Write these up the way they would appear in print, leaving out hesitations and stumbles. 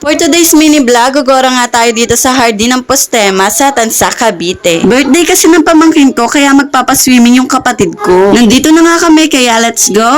For today's mini vlog, gugora nga tayo dito sa Hardin ng Postema sa Tansa, Cavite. Birthday kasi ng pamangkin ko kaya magpapaswimming yung kapatid ko. Nandito na nga kami kaya let's go!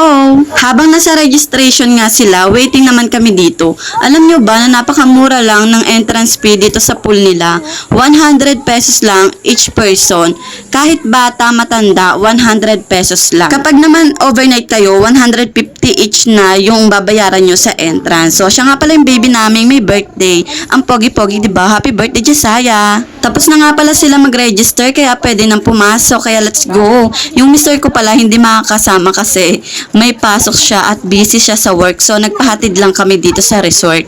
Habang nasa registration nga sila, waiting naman kami dito. Alam nyo ba na napakamura lang ng entrance fee dito sa pool nila? 100 pesos lang each person. Kahit bata, matanda, 100 pesos lang. Kapag naman overnight kayo, 150 each na yung babayaran nyo sa entrance. So, siya nga pala yung baby namin may birthday. Ang pogi-pogi, diba? Happy birthday, Josiah! Tapos na nga pala sila mag-register, kaya pwede nang pumasok. Kaya let's go! Yung mister ko pala, hindi makakasama kasi may pasok siya at busy siya sa work. So, nagpahatid lang kami dito sa resort.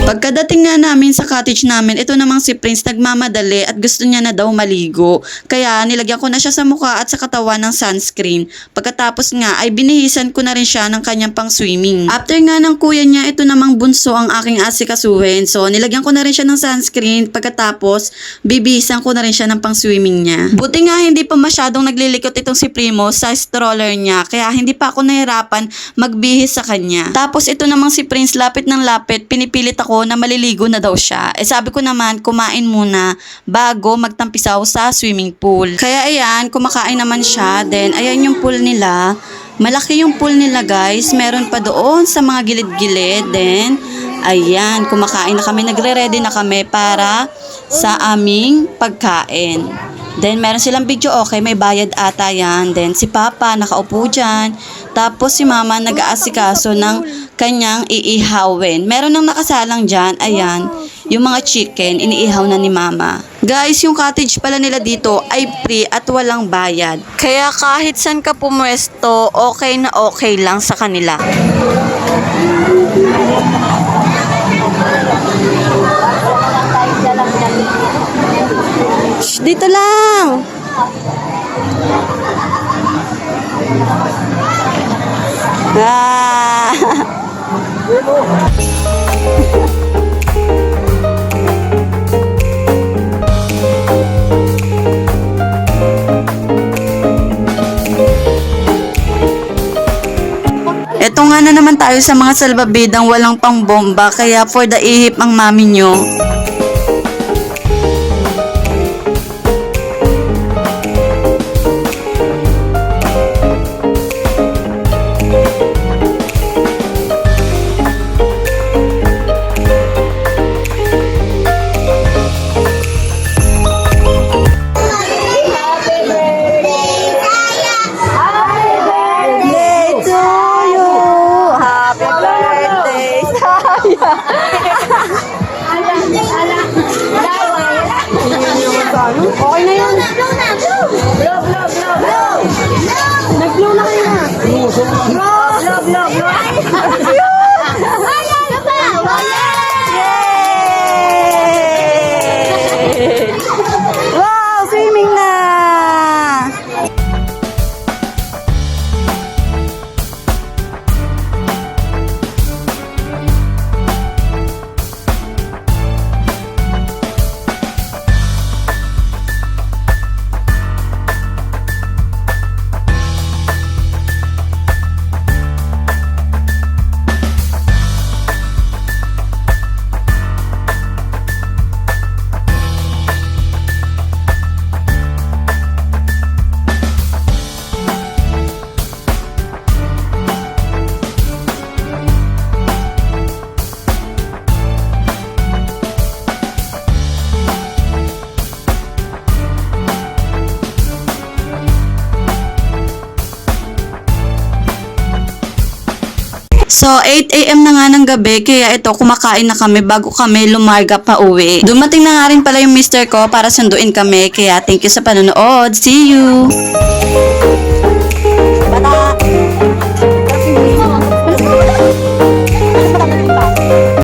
Pagkadating nga namin sa cottage namin, ito namang si Prince nagmamadali at gusto niya na daw maligo. Kaya nilagyan ko na siya sa mukha at sa katawan ng sunscreen. Pagkatapos nga ay binihisan ko na rin siya ng kanyang pang swimming. After nga ng kuya niya, ito namang bunso ang aking asikasuhin. So nilagyan ko na rin siya ng sunscreen. Pagkatapos bibihisan ko na rin siya ng pang swimming niya. Buti nga hindi pa masyadong naglilikot itong si Primo sa stroller niya. Kaya hindi pa ako nahirapan magbihis sa kanya. Tapos ito namang si Prince lapit ng lapit, pinipilit ako na maliligo na daw siya. Sabi ko naman, kumain muna bago magtampisaw sa swimming pool. Kaya ayan, kumakain naman siya. Then, ayan yung pool nila. Malaki yung pool nila, guys. Meron pa doon sa mga gilid-gilid. Then, ayan, kumakain na kami. Nagre-ready na kami para sa aming pagkain. Then, meron silang video, okay, may bayad ata yan. Then, si Papa nakaupo dyan. Tapos, si Mama nag-aasikaso ng kanyang iihawin. Meron nang nakasalang dyan, ayan, yung mga chicken, iniihaw na ni Mama. Guys, yung cottage pala nila dito ay free at walang bayad. Kaya kahit saan ka pumwesto, okay na okay lang sa kanila. Shh, dito lang! Ah! Eto nga na naman tayo sa mga salbabidang walang pangbomba, kaya for the ihip ang mami nyo. So, 8 a.m. na nga ng gabi, kaya ito, kumakain na kami bago kami lumarga pa uwi. Dumating na nga rin pala yung mister ko para sunduin kami, kaya thank you sa panonood. See you!